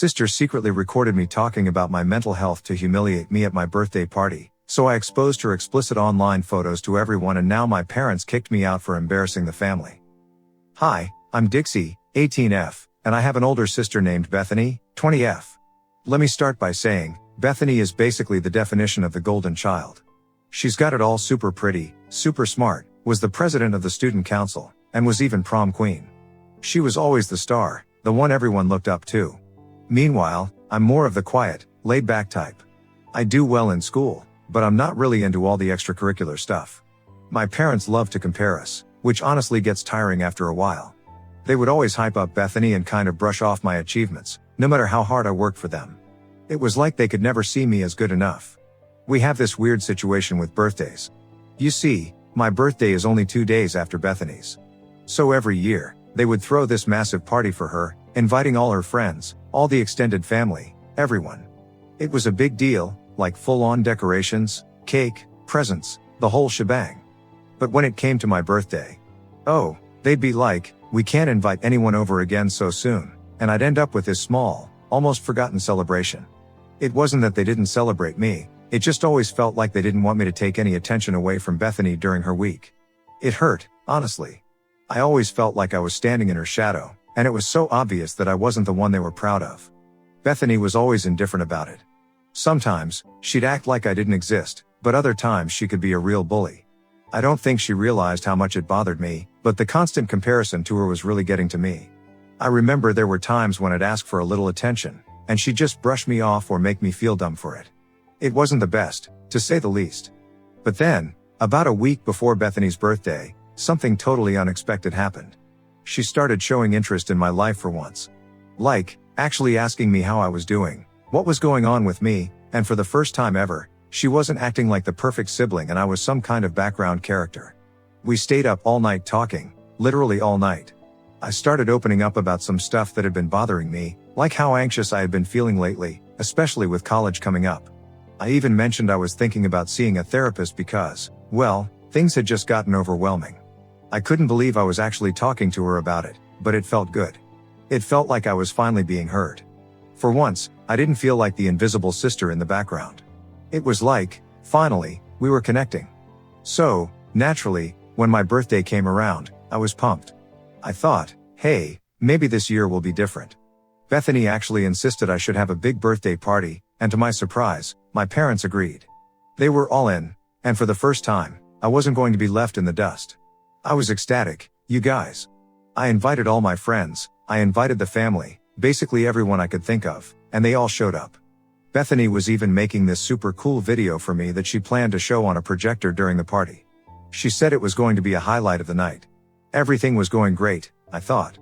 sister secretly recorded me talking about my mental health to humiliate me at my birthday party, so I exposed her explicit online photos to everyone, and now my parents kicked me out for embarrassing the family. Hi, I'm Dixie, 18F, and I have an older sister named Bethany, 20F. Let me start by saying, Bethany is basically the definition of the golden child. She's got it all: super pretty, super smart, was the president of the student council, and was even prom queen. She was always the star, the one everyone looked up to. Meanwhile, I'm more of the quiet, laid-back type. I do well in school, but I'm not really into all the extracurricular stuff. My parents love to compare us, which honestly gets tiring after a while. They would always hype up Bethany and kind of brush off my achievements, no matter how hard I worked for them. It was like they could never see me as good enough. We have this weird situation with birthdays. You see, my birthday is only 2 days after Bethany's. So every year, they would throw this massive party for her, inviting all her friends, all the extended family, everyone. It was a big deal, like full-on decorations, cake, presents, the whole shebang. But when it came to my birthday, oh, they'd be like, "We can't invite anyone over again so soon," and I'd end up with this small, almost forgotten celebration. It wasn't that they didn't celebrate me, it just always felt like they didn't want me to take any attention away from Bethany during her week. It hurt, honestly. I always felt like I was standing in her shadow, and it was so obvious that I wasn't the one they were proud of. Bethany was always indifferent about it. Sometimes, she'd act like I didn't exist, but other times she could be a real bully. I don't think she realized how much it bothered me, but the constant comparison to her was really getting to me. I remember there were times when I'd ask for a little attention, and she'd just brush me off or make me feel dumb for it. It wasn't the best, to say the least. But then, about a week before Bethany's birthday, something totally unexpected happened. She started showing interest in my life for once. Like, actually asking me how I was doing, what was going on with me, and for the first time ever, she wasn't acting like the perfect sibling and I was some kind of background character. We stayed up all night talking, literally all night. I started opening up about some stuff that had been bothering me, like how anxious I had been feeling lately, especially with college coming up. I even mentioned I was thinking about seeing a therapist because, well, things had just gotten overwhelming. I couldn't believe I was actually talking to her about it, but it felt good. It felt like I was finally being heard. For once, I didn't feel like the invisible sister in the background. It was like, finally, we were connecting. So, naturally, when my birthday came around, I was pumped. I thought, hey, maybe this year will be different. Bethany actually insisted I should have a big birthday party, and to my surprise, my parents agreed. They were all in, and for the first time, I wasn't going to be left in the dust. I was ecstatic, you guys. I invited all my friends, I invited the family, basically everyone I could think of, and they all showed up. Bethany was even making this super cool video for me that she planned to show on a projector during the party. She said it was going to be a highlight of the night. Everything was going great, I thought.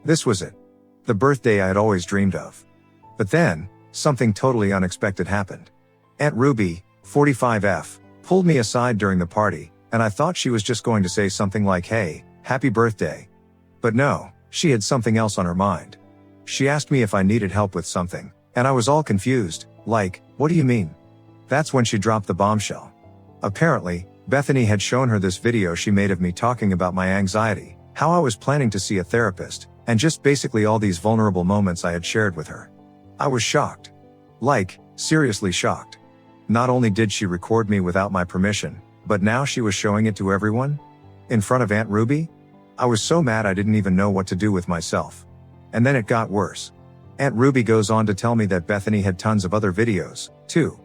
This was it. The birthday I had always dreamed of. But then, something totally unexpected happened. Aunt Ruby, 45F, pulled me aside during the party, and I thought she was just going to say something like, "Hey, happy birthday." But no, she had something else on her mind. She asked me if I needed help with something, and I was all confused, like, "What do you mean?" That's when she dropped the bombshell. Apparently, Bethany had shown her this video she made of me talking about my anxiety, how I was planning to see a therapist, and just basically all these vulnerable moments I had shared with her. I was shocked. Like, seriously shocked. Not only did she record me without my permission, but now she was showing it to everyone? In front of Aunt Ruby? I was so mad I didn't even know what to do with myself. And then it got worse. Aunt Ruby goes on to tell me that Bethany had tons of other videos, too.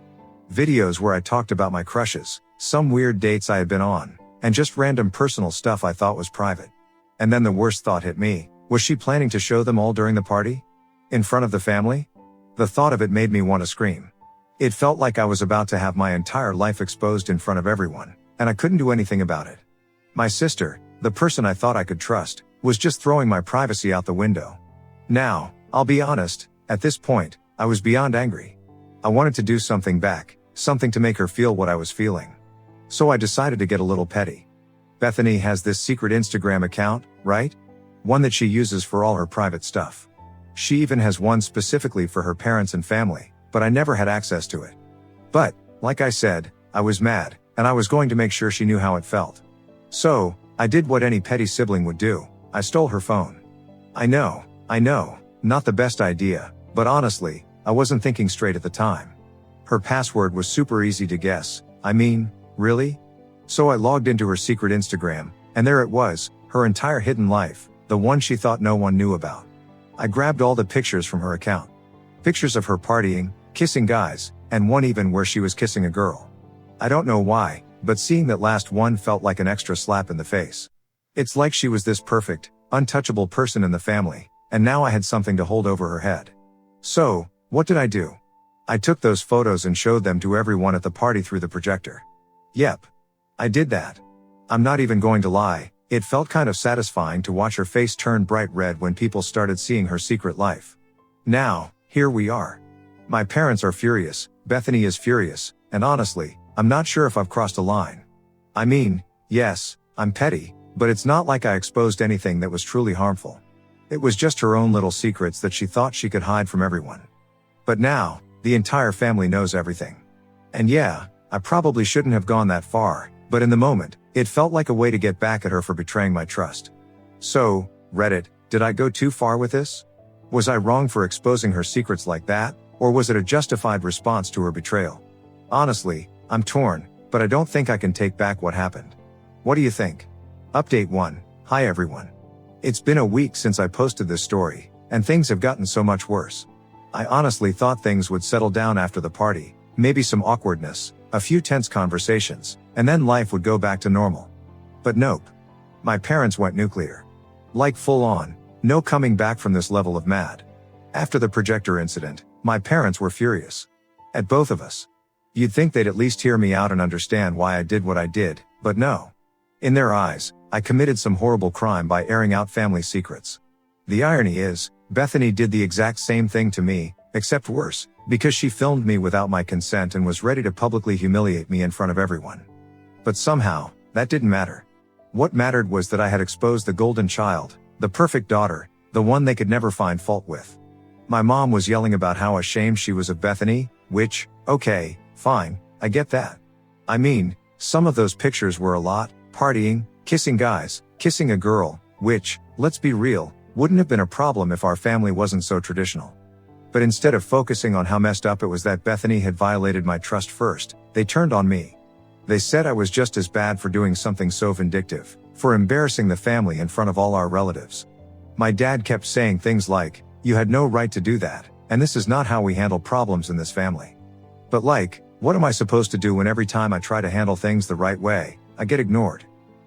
Videos where I talked about my crushes, some weird dates I had been on, and just random personal stuff I thought was private. And then the worst thought hit me. Was she planning to show them all during the party? In front of the family? The thought of it made me want to scream. It felt like I was about to have my entire life exposed in front of everyone, and I couldn't do anything about it. My sister, the person I thought I could trust, was just throwing my privacy out the window. Now, I'll be honest, at this point, I was beyond angry. I wanted to do something back, something to make her feel what I was feeling. So I decided to get a little petty. Bethany has this secret Instagram account, right? One that she uses for all her private stuff. She even has one specifically for her parents and family, but I never had access to it. But, like I said, I was mad, and I was going to make sure she knew how it felt. So, I did what any petty sibling would do. I stole her phone. I know, not the best idea, But honestly, I wasn't thinking straight at the time. Her password was super easy to guess. I mean, really? So I logged into her secret Instagram, and there it was, her entire hidden life, the one she thought no one knew about. I grabbed all the pictures from her account. Pictures of her partying, kissing guys, and one even where she was kissing a girl. I don't know why, but seeing that last one felt like an extra slap in the face. It's like she was this perfect, untouchable person in the family, and now I had something to hold over her head. So, what did I do? I took those photos and showed them to everyone at the party through the projector. Yep. I did that. I'm not even going to lie, it felt kind of satisfying to watch her face turn bright red when people started seeing her secret life. Now, here we are. My parents are furious, Bethany is furious, and honestly, I'm not sure if I've crossed a line. I mean, yes, I'm petty, but it's not like I exposed anything that was truly harmful. It was just her own little secrets that she thought she could hide from everyone. But now, the entire family knows everything. And yeah, I probably shouldn't have gone that far, but in the moment, it felt like a way to get back at her for betraying my trust. So, Reddit, did I go too far with this? Was I wrong for exposing her secrets like that, or was it a justified response to her betrayal? Honestly, I'm torn, but I don't think I can take back what happened. What do you think? Update 1. Hi everyone. It's been a week since I posted this story, and things have gotten so much worse. I honestly thought things would settle down after the party, maybe some awkwardness, a few tense conversations, and then life would go back to normal. But nope. My parents went nuclear. Like full on, no coming back from this level of mad. After the projector incident, my parents were furious. At both of us. You'd think they'd at least hear me out and understand why I did what I did, but no. In their eyes, I committed some horrible crime by airing out family secrets. The irony is, Bethany did the exact same thing to me, except worse, because she filmed me without my consent and was ready to publicly humiliate me in front of everyone. But somehow, that didn't matter. What mattered was that I had exposed the golden child, the perfect daughter, the one they could never find fault with. My mom was yelling about how ashamed she was of Bethany, which, okay, fine, I get that. I mean, some of those pictures were a lot, partying, kissing guys, kissing a girl, which, let's be real, wouldn't have been a problem if our family wasn't so traditional. But instead of focusing on how messed up it was that Bethany had violated my trust first, they turned on me. They said I was just as bad for doing something so vindictive, for embarrassing the family in front of all our relatives. My dad kept saying things like, "You had no right to do that, and this is not how we handle problems in this family." But like, what am I supposed to do when every time I try to handle things the right way, I get ignored?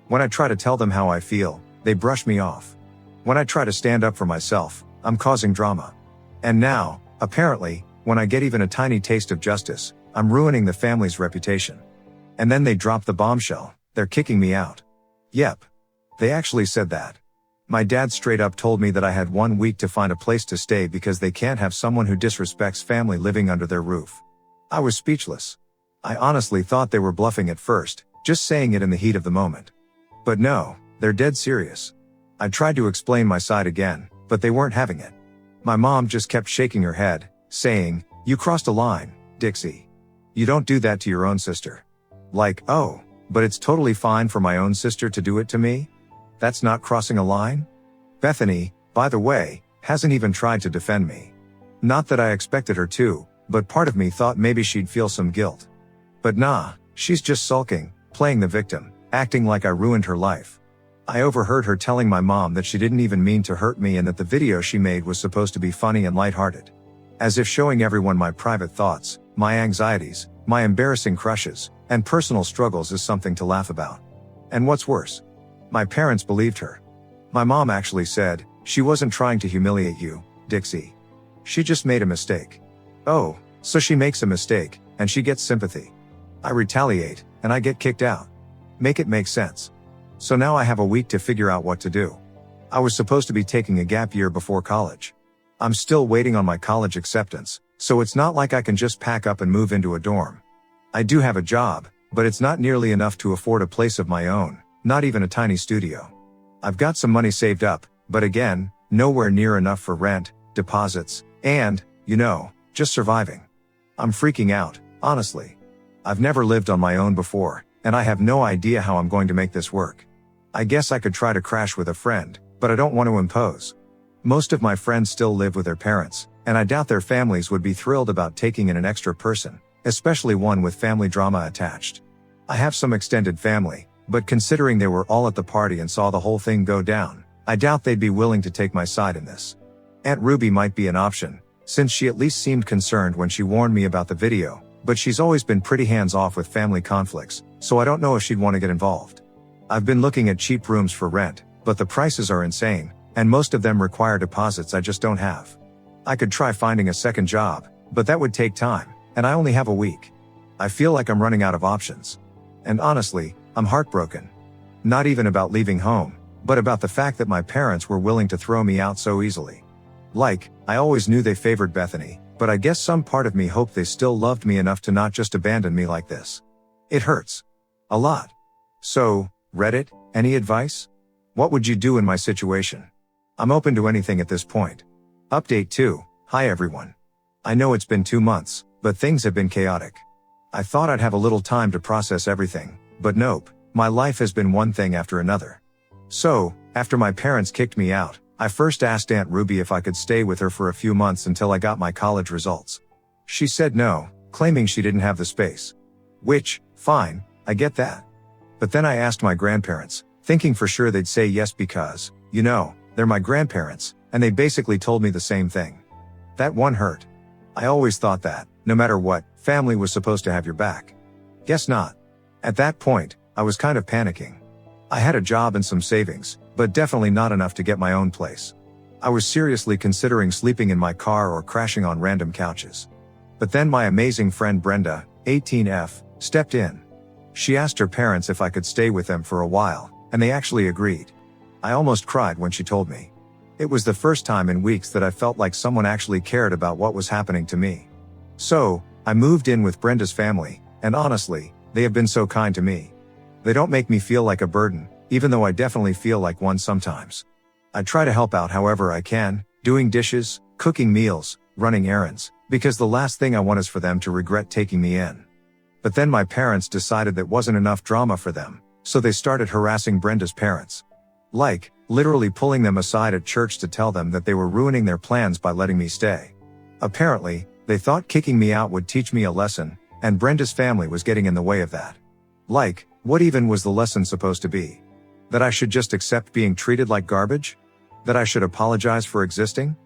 When I try to tell them how I feel, they brush me off. When I try to stand up for myself, I'm causing drama. And now, apparently, when I get even a tiny taste of justice, I'm ruining the family's reputation. And then they drop the bombshell, they're kicking me out. Yep. They actually said that. My dad straight up told me that I had 1 week to find a place to stay because they can't have someone who disrespects family living under their roof. I was speechless. I honestly thought they were bluffing at first, just saying it in the heat of the moment. But no, they're dead serious. I tried to explain my side again, but they weren't having it. My mom just kept shaking her head, saying, "You crossed a line, Dixie. You don't do that to your own sister." Like, oh, but it's totally fine for my own sister to do it to me? That's not crossing a line? Bethany, by the way, hasn't even tried to defend me. Not that I expected her to, but part of me thought maybe she'd feel some guilt. But nah, she's just sulking, playing the victim, acting like I ruined her life. I overheard her telling my mom that she didn't even mean to hurt me and that the video she made was supposed to be funny and lighthearted. As if showing everyone my private thoughts, my anxieties, my embarrassing crushes, and personal struggles is something to laugh about. And what's worse? My parents believed her. My mom actually said, "She wasn't trying to humiliate you, Dixie. She just made a mistake." Oh, so she makes a mistake, and she gets sympathy. I retaliate, and I get kicked out. Make it make sense. So now I have a week to figure out what to do. I was supposed to be taking a gap year before college. I'm still waiting on my college acceptance, so it's not like I can just pack up and move into a dorm. I do have a job, but it's not nearly enough to afford a place of my own, not even a tiny studio. I've got some money saved up, but again, nowhere near enough for rent, deposits, and, just surviving. I'm freaking out, honestly. I've never lived on my own before, and I have no idea how I'm going to make this work. I guess I could try to crash with a friend, but I don't want to impose. Most of my friends still live with their parents, and I doubt their families would be thrilled about taking in an extra person, especially one with family drama attached. I have some extended family, but considering they were all at the party and saw the whole thing go down, I doubt they'd be willing to take my side in this. Aunt Ruby might be an option, since she at least seemed concerned when she warned me about the video, but she's always been pretty hands-off with family conflicts, so I don't know if she'd want to get involved. I've been looking at cheap rooms for rent, but the prices are insane, and most of them require deposits I just don't have. I could try finding a second job, but that would take time, and I only have a week. I feel like I'm running out of options. And honestly, I'm heartbroken. Not even about leaving home, but about the fact that my parents were willing to throw me out so easily. Like, I always knew they favored Bethany, but I guess some part of me hoped they still loved me enough to not just abandon me like this. It hurts. A lot. So, Reddit, any advice? What would you do in my situation? I'm open to anything at this point. Update 2. Hi everyone. I know it's been 2 months, but things have been chaotic. I thought I'd have a little time to process everything, but nope, my life has been one thing after another. So, after my parents kicked me out, I first asked Aunt Ruby if I could stay with her for a few months until I got my college results. She said no, claiming she didn't have the space. Which, fine, I get that. But then I asked my grandparents, thinking for sure they'd say yes because, you know, they're my grandparents, and they basically told me the same thing. That one hurt. I always thought that, no matter what, family was supposed to have your back. Guess not. At that point, I was kind of panicking. I had a job and some savings, but definitely not enough to get my own place. I was seriously considering sleeping in my car or crashing on random couches. But then my amazing friend Brenda, 18F, stepped in. She asked her parents if I could stay with them for a while, and they actually agreed. I almost cried when she told me. It was the first time in weeks that I felt like someone actually cared about what was happening to me. So, I moved in with Brenda's family, and honestly, they have been so kind to me. They don't make me feel like a burden, even though I definitely feel like one sometimes. I try to help out however I can, doing dishes, cooking meals, running errands, because the last thing I want is for them to regret taking me in. But then my parents decided that wasn't enough drama for them, so they started harassing Brenda's parents. Like, literally pulling them aside at church to tell them that they were ruining their plans by letting me stay. Apparently, they thought kicking me out would teach me a lesson, and Brenda's family was getting in the way of that. Like, what even was the lesson supposed to be? That I should just accept being treated like garbage? That I should apologize for existing?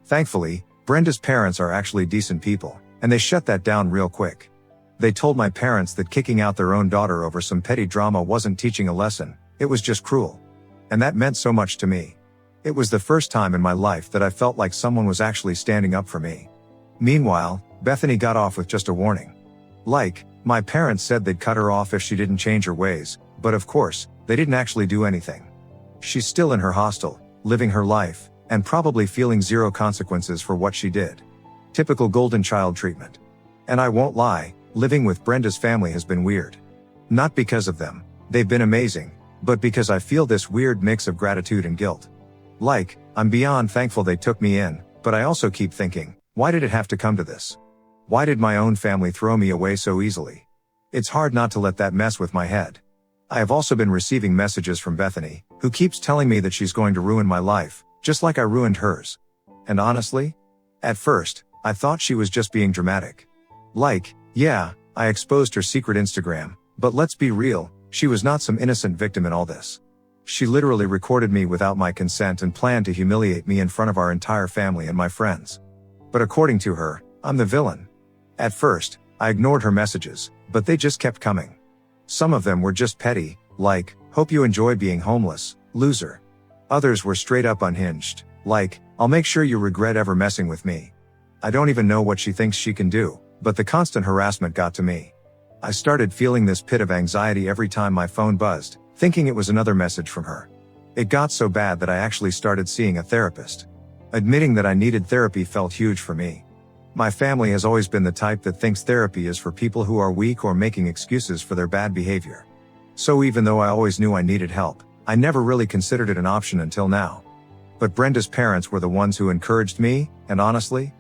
Thankfully, Brenda's parents are actually decent people, and they shut that down real quick. They told my parents that kicking out their own daughter over some petty drama wasn't teaching a lesson, it was just cruel. And that meant so much to me. It was the first time in my life that I felt like someone was actually standing up for me. Meanwhile, Bethany got off with just a warning. Like, my parents said they'd cut her off if she didn't change her ways, but of course, they didn't actually do anything. She's still in her hostel, living her life, and probably feeling zero consequences for what she did. Typical golden child treatment. And I won't lie, living with Brenda's family has been weird. Not because of them, they've been amazing, but because I feel this weird mix of gratitude and guilt. Like, I'm beyond thankful they took me in, but I also keep thinking, why did it have to come to this? Why did my own family throw me away so easily? It's hard not to let that mess with my head. I have also been receiving messages from Bethany, who keeps telling me that she's going to ruin my life, just like I ruined hers. And honestly, at first, I thought she was just being dramatic. Like, yeah, I exposed her secret Instagram, but let's be real, she was not some innocent victim in all this. She literally recorded me without my consent and planned to humiliate me in front of our entire family and my friends. But according to her, I'm the villain. At first, I ignored her messages, but they just kept coming. Some of them were just petty, like, hope you enjoy being homeless, loser. Others were straight up unhinged, like, I'll make sure you regret ever messing with me. I don't even know what she thinks she can do, but the constant harassment got to me. I started feeling this pit of anxiety every time my phone buzzed, thinking it was another message from her. It got so bad that I actually started seeing a therapist. Admitting that I needed therapy felt huge for me. My family has always been the type that thinks therapy is for people who are weak or making excuses for their bad behavior. So even though I always knew I needed help, I never really considered it an option until now. But Brenda's parents were the ones who encouraged me, and honestly,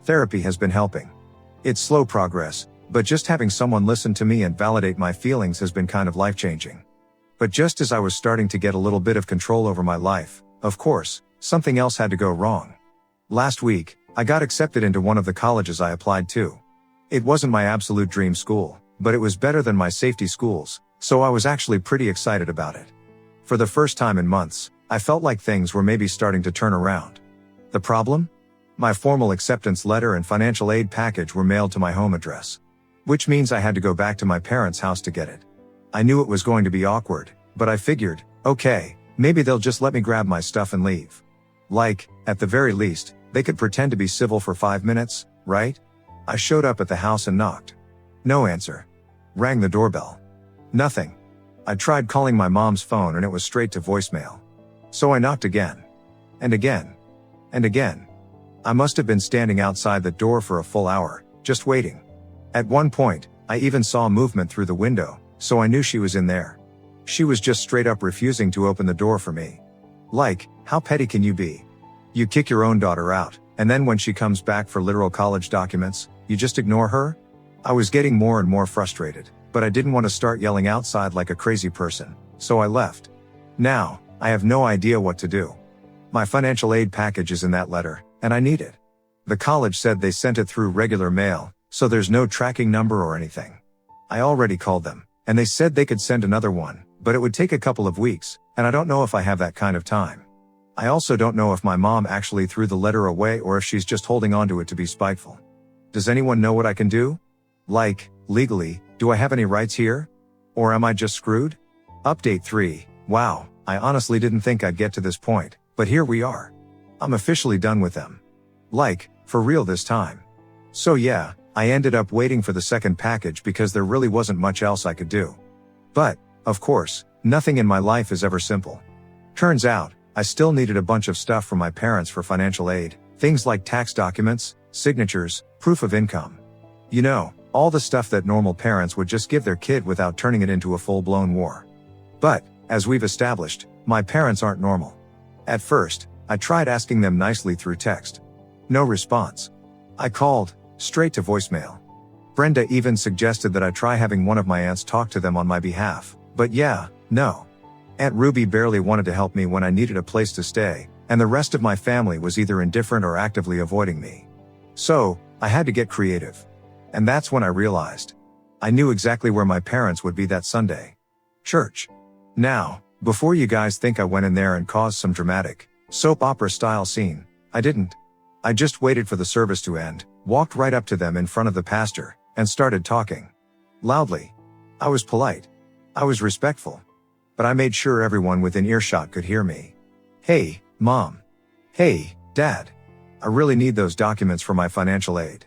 therapy has been helping. It's slow progress, but just having someone listen to me and validate my feelings has been kind of life-changing. But just as I was starting to get a little bit of control over my life, of course, something else had to go wrong. Last week, I got accepted into one of the colleges I applied to. It wasn't my absolute dream school, but it was better than my safety schools, so I was actually pretty excited about it. For the first time in months, I felt like things were maybe starting to turn around. The problem? My formal acceptance letter and financial aid package were mailed to my home address. Which means I had to go back to my parents' house to get it. I knew it was going to be awkward, but I figured, okay, maybe they'll just let me grab my stuff and leave. Like, at the very least, they could pretend to be civil for 5 minutes, right? I showed up at the house and knocked. No answer. Rang the doorbell. Nothing. I tried calling my mom's phone and it was straight to voicemail. So I knocked again. And again. And again. I must have been standing outside the door for a full hour, just waiting. At one point, I even saw movement through the window, so I knew she was in there. She was just straight up refusing to open the door for me. Like, how petty can you be? You kick your own daughter out, and then when she comes back for literal college documents, you just ignore her? I was getting more and more frustrated, but I didn't want to start yelling outside like a crazy person, so I left. Now, I have no idea what to do. My financial aid package is in that letter, and I need it. The college said they sent it through regular mail, so there's no tracking number or anything. I already called them, and they said they could send another one, but it would take a couple of weeks, and I don't know if I have that kind of time. I also don't know if my mom actually threw the letter away or if she's just holding onto it to be spiteful. Does anyone know what I can do? Like, legally, do I have any rights here? Or am I just screwed? Update 3. Wow, I honestly didn't think I'd get to this point, but here we are. I'm officially done with them. Like, for real this time. So yeah, I ended up waiting for the second package because there really wasn't much else I could do. But, of course, nothing in my life is ever simple. Turns out, I still needed a bunch of stuff from my parents for financial aid, things like tax documents, signatures, proof of income. You know, all the stuff that normal parents would just give their kid without turning it into a full-blown war. But, as we've established, my parents aren't normal. At first, I tried asking them nicely through text. No response. I called, straight to voicemail. Brenda even suggested that I try having one of my aunts talk to them on my behalf, but yeah, no. Aunt Ruby barely wanted to help me when I needed a place to stay, and the rest of my family was either indifferent or actively avoiding me. So, I had to get creative. And that's when I realized. I knew exactly where my parents would be that Sunday. Church. Now, before you guys think I went in there and caused some dramatic, soap opera style scene, I didn't. I just waited for the service to end, walked right up to them in front of the pastor, and started talking. Loudly. I was polite. I was respectful. But I made sure everyone within earshot could hear me. Hey, Mom. Hey, Dad. I really need those documents for my financial aid.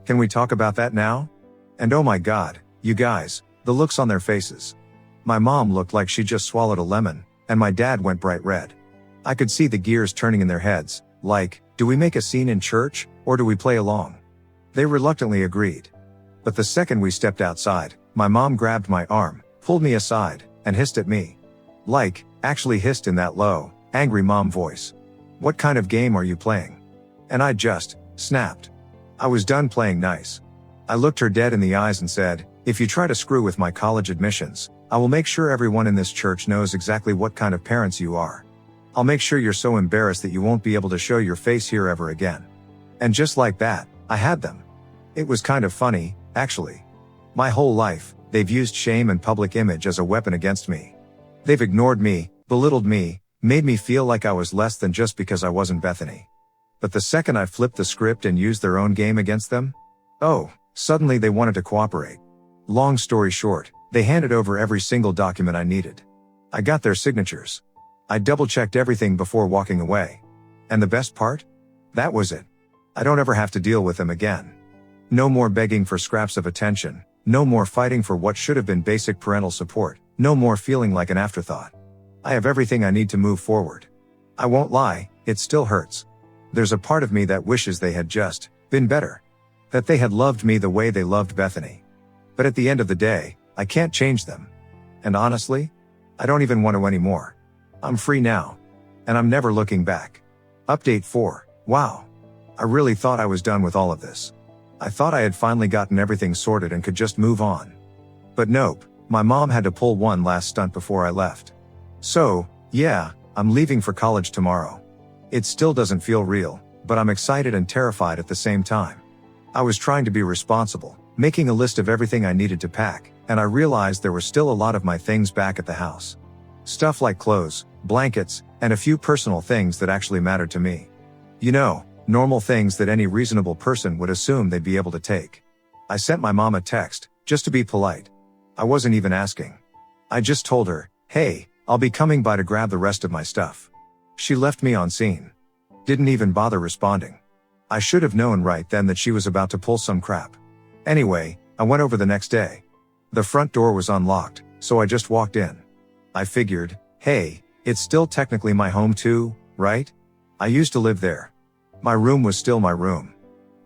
Can we talk about that now? And oh my God, you guys, the looks on their faces. My mom looked like she just swallowed a lemon, and my dad went bright red. I could see the gears turning in their heads, like, do we make a scene in church, or do we play along? They reluctantly agreed. But the second we stepped outside, my mom grabbed my arm, pulled me aside, and hissed at me. Like, actually hissed in that low, angry mom voice. What kind of game are you playing? And I just snapped. I was done playing nice. I looked her dead in the eyes and said, if you try to screw with my college admissions, I will make sure everyone in this church knows exactly what kind of parents you are. I'll make sure you're so embarrassed that you won't be able to show your face here ever again. And just like that, I had them. It was kind of funny, actually. My whole life, they've used shame and public image as a weapon against me. They've ignored me, belittled me, made me feel like I was less than just because I wasn't Bethany. But the second I flipped the script and used their own game against them, oh, suddenly they wanted to cooperate. Long story short, they handed over every single document I needed. I got their signatures. I double-checked everything before walking away. And the best part? That was it. I don't ever have to deal with them again. No more begging for scraps of attention, no more fighting for what should have been basic parental support, no more feeling like an afterthought. I have everything I need to move forward. I won't lie, it still hurts. There's a part of me that wishes they had just been better. That they had loved me the way they loved Bethany. But at the end of the day, I can't change them. And honestly, I don't even want to anymore. I'm free now. And I'm never looking back. Update 4. Wow. I really thought I was done with all of this. I thought I had finally gotten everything sorted and could just move on. But nope, my mom had to pull one last stunt before I left. So, yeah, I'm leaving for college tomorrow. It still doesn't feel real, but I'm excited and terrified at the same time. I was trying to be responsible, making a list of everything I needed to pack, and I realized there were still a lot of my things back at the house. Stuff like clothes, blankets, and a few personal things that actually mattered to me. You know, normal things that any reasonable person would assume they'd be able to take. I sent my mom a text, just to be polite. I wasn't even asking. I just told her, hey, I'll be coming by to grab the rest of my stuff. She left me on scene. Didn't even bother responding. I should have known right then that she was about to pull some crap. Anyway, I went over the next day. The front door was unlocked, so I just walked in. I figured, hey, it's still technically my home too, right? I used to live there. My room was still my room.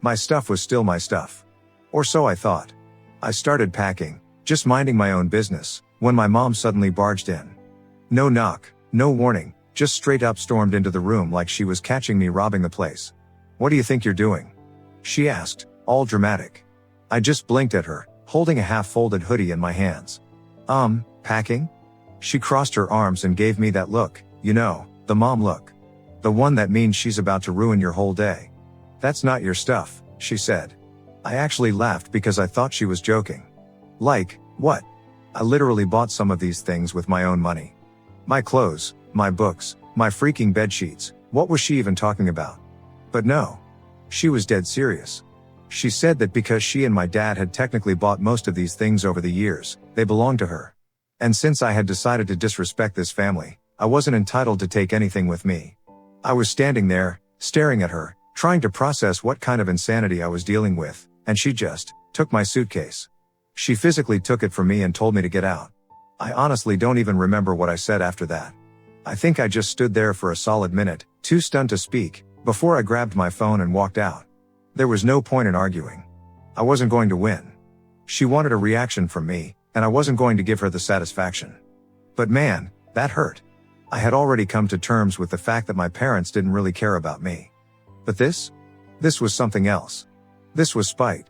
My stuff was still my stuff. Or so I thought. I started packing, just minding my own business, when my mom suddenly barged in. No knock, no warning, just straight up stormed into the room like she was catching me robbing the place. What do you think you're doing? She asked, all dramatic. I just blinked at her, holding a half-folded hoodie in my hands. Packing? She crossed her arms and gave me that look, you know, the mom look. The one that means she's about to ruin your whole day. That's not your stuff, she said. I actually laughed because I thought she was joking. Like, what? I literally bought some of these things with my own money. My clothes, my books, my freaking bed sheets, what was she even talking about? But no. She was dead serious. She said that because she and my dad had technically bought most of these things over the years, they belonged to her. And since I had decided to disrespect this family, I wasn't entitled to take anything with me. I was standing there, staring at her, trying to process what kind of insanity I was dealing with, and she just took my suitcase. She physically took it from me and told me to get out. I honestly don't even remember what I said after that. I think I just stood there for a solid minute, too stunned to speak, before I grabbed my phone and walked out. There was no point in arguing. I wasn't going to win. She wanted a reaction from me, and I wasn't going to give her the satisfaction. But man, that hurt. I had already come to terms with the fact that my parents didn't really care about me. But this was something else. This was spite.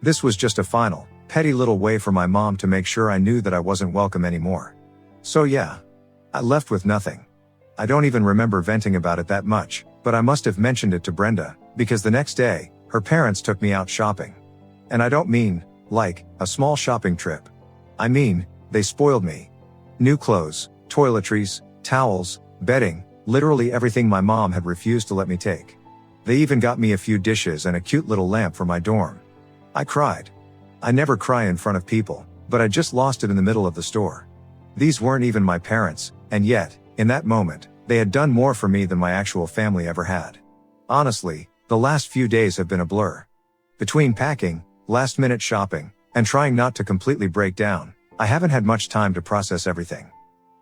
This was just a final, petty little way for my mom to make sure I knew that I wasn't welcome anymore. So yeah, I left with nothing. I don't even remember venting about it that much, but I must have mentioned it to Brenda, because the next day, her parents took me out shopping. And I don't mean, like, a small shopping trip. I mean, they spoiled me. New clothes, toiletries, towels, bedding, literally everything my mom had refused to let me take. They even got me a few dishes and a cute little lamp for my dorm. I cried. I never cry in front of people, but I just lost it in the middle of the store. These weren't even my parents, and yet, in that moment, they had done more for me than my actual family ever had. Honestly, the last few days have been a blur. Between packing, last-minute shopping, and trying not to completely break down, I haven't had much time to process everything.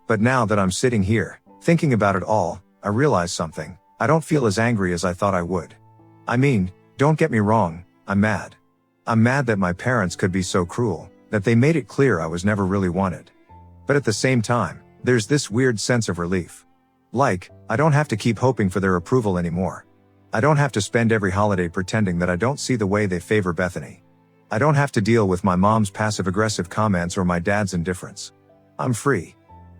But now that I'm sitting here, thinking about it all, I realize something. I don't feel as angry as I thought I would. I mean, don't get me wrong, I'm mad. I'm mad that my parents could be so cruel, that they made it clear I was never really wanted. But at the same time, there's this weird sense of relief. Like, I don't have to keep hoping for their approval anymore. I don't have to spend every holiday pretending that I don't see the way they favor Bethany. I don't have to deal with my mom's passive-aggressive comments or my dad's indifference. I'm free.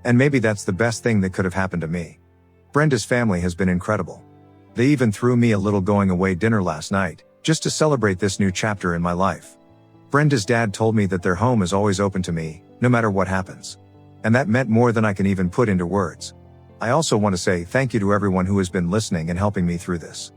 And maybe that's the best thing that could have happened to me. Brenda's family has been incredible. They even threw me a little going-away dinner last night, just to celebrate this new chapter in my life. Brenda's dad told me that their home is always open to me, no matter what happens. And that meant more than I can even put into words. I also want to say thank you to everyone who has been listening and helping me through this.